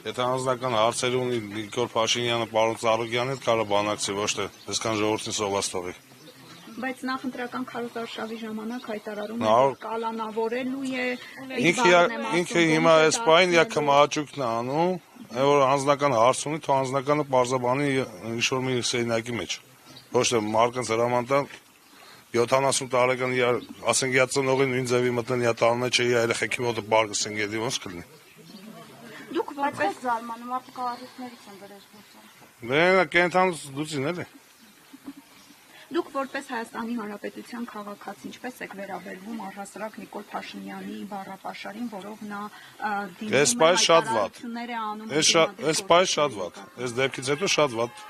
Եթե անձնական հարցեր ունի Նիկոլ Փաշինյանը պարոն Ծառուկյանի հետ կարող բանակցի, ոչ թե այսքան ժողովրդին սոված թողի։ Բայց նախընտրական քարոզարշավի ժամանակ հայտարարում է, որ կալանավորելու է ինքը հիմա այս պայն յա կմաճուկն է անում, որ անձնական հարց ունի, թող անձնականը պարզաբանի ինչ-որ մի սենյակի մեջ։ Ոչ թե մարդկանց հրամանտան 70 տարեկան ասենք յա ծնողին նույն ձևի մտնեն, յա տան մեջ յա երեխեքի մոտը բարգս են գետի, ոնց կլինի։ Դուք որպես զարմանում արդյոք առիթներից են դրես գործում։ Դե կենթանուց դուցին էլի։ Դուք որպես Հայաստանի Հանրապետության քաղաքացի ինչպես եք վերաբերվում առհասարակ Նիկոլ Փաշինյանի բառապաշարին, որով նա դիմում է հայտարարություններ է անում։ Այս պայս շատ վատ։ Այս դեպքից հետո շատ վատ։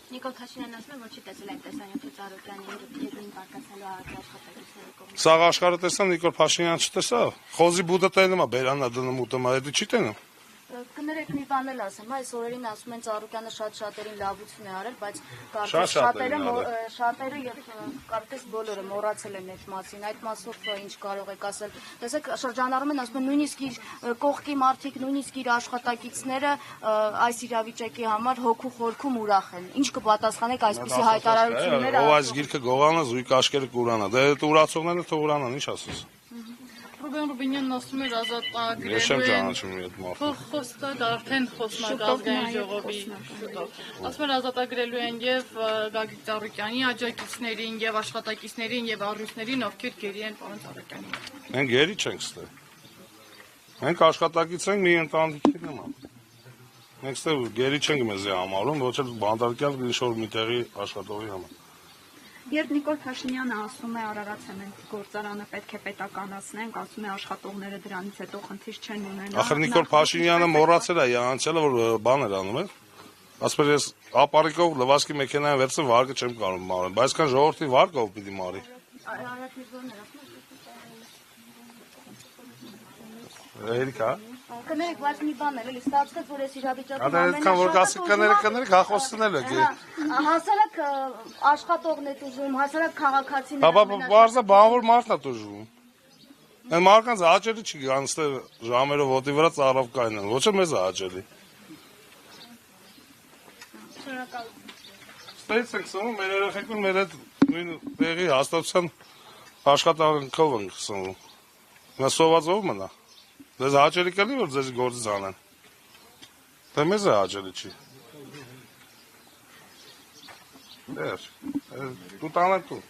Նիկոլ Փաշինյանն ասում է, որ չի տեսել այն տեսանյութը Ծառուկյանի եւ նույն կարգացնելու աշխատակիցների կողմից։ Սաղ աշխարհը տեսան, Նիկոլ Փաշինյանը չտեսա։ Խոզի բուդը տենում է, բերանա դնում ուտում, այդ չի տենում։ Կներեք մի բան էլ ասեմ, այս օրերին ասում են Ծառուկյանը շատ-շատերին լավություն է արել, բայց շատերը եւ կարծես բոլորը մոռացել են այդ մասին, այդ մասով ինչ կարող եք ասել։ Տեսեք, շրջանառում են, ասում են նույնիսկ իր կողքի մարդիկ, նույնիսկ իր աշխատակիցները այս իրավիճակի համար հոգու խորքում ուրախ են։ Ինչ կպատասխանեք այսպիսի հայտարարությունները։ Ով այս գիրքը գողանա, զույգ աշկերը կուրանա։ Դե ուրացողները թող ուրանան, ինչ ասես։ Ռուբեն Ռուբինյանն ասում էր ազատագրելու Ես չեմ ճանաչում այդ մարդը։ Խոստակ արդեն խոսնակազմային ժողովի շուտով։ Ասում էր ազատագրելու են եւ Գագիկ Ծառուկյանի աջակիցներին եւ աշխատակիցներին եւ առյուծներին, ովքեր գերի են պարոն Ծառուկյանին։ Մենք գերի չենք ստե։ Մենք աշխատակից ենք մի ընտանիքի նման։ Մենք ստե գերի չենք մեզ համարում, ոչ էլ բանդարկյալ ինչ-որ մի տեղի աշխատողի համար։ Երբ Նիկոլ Փաշինյանը ասում է Արարատ ցեմենտ գործարանը պետք է պետականացնենք, ասում է աշխատողները դրանից հետո խնդիր չեն ունենա։ Ախր Նիկոլ Փաշինյանը մոռացել է անցյալը, որ բան էր անում, է։ Ասում ես ապարիկով լվասկի մեքենային վերցրել վարկը չեմ կարող մարել, բայց կան ժողովրդի վարկը ով պիտի մարի։ Էրիկա։ Կներեք, բայց մի բան էլ, ստացվեց, որ այս իրավիճակում այդքան որ կներեք, հախոսցնել եք։ Հասարակ աշխատողն է տուժում, հասարակ քաղաքացիները։ Բաբա բարձա բանվոր մարդն է տուժում։ Այն մարդկանց հաճելի չի գանստե ժամերով ոտի վրա ծառավ կայնան, ոչ էլ մեզ է հաճելի։ Շնորհակալ։ Ստերից ենք սնում, մեր երեխեքն մեր այդ նույն տեղի հաստատության աշխատանքով ենք սնում։ Նա սոված ով մնա։ Ձեզ հաճելի կլի, որ ձեզ գործից անեն։ Թե մեզ է հաճելի չի։ Դու տանեք դու։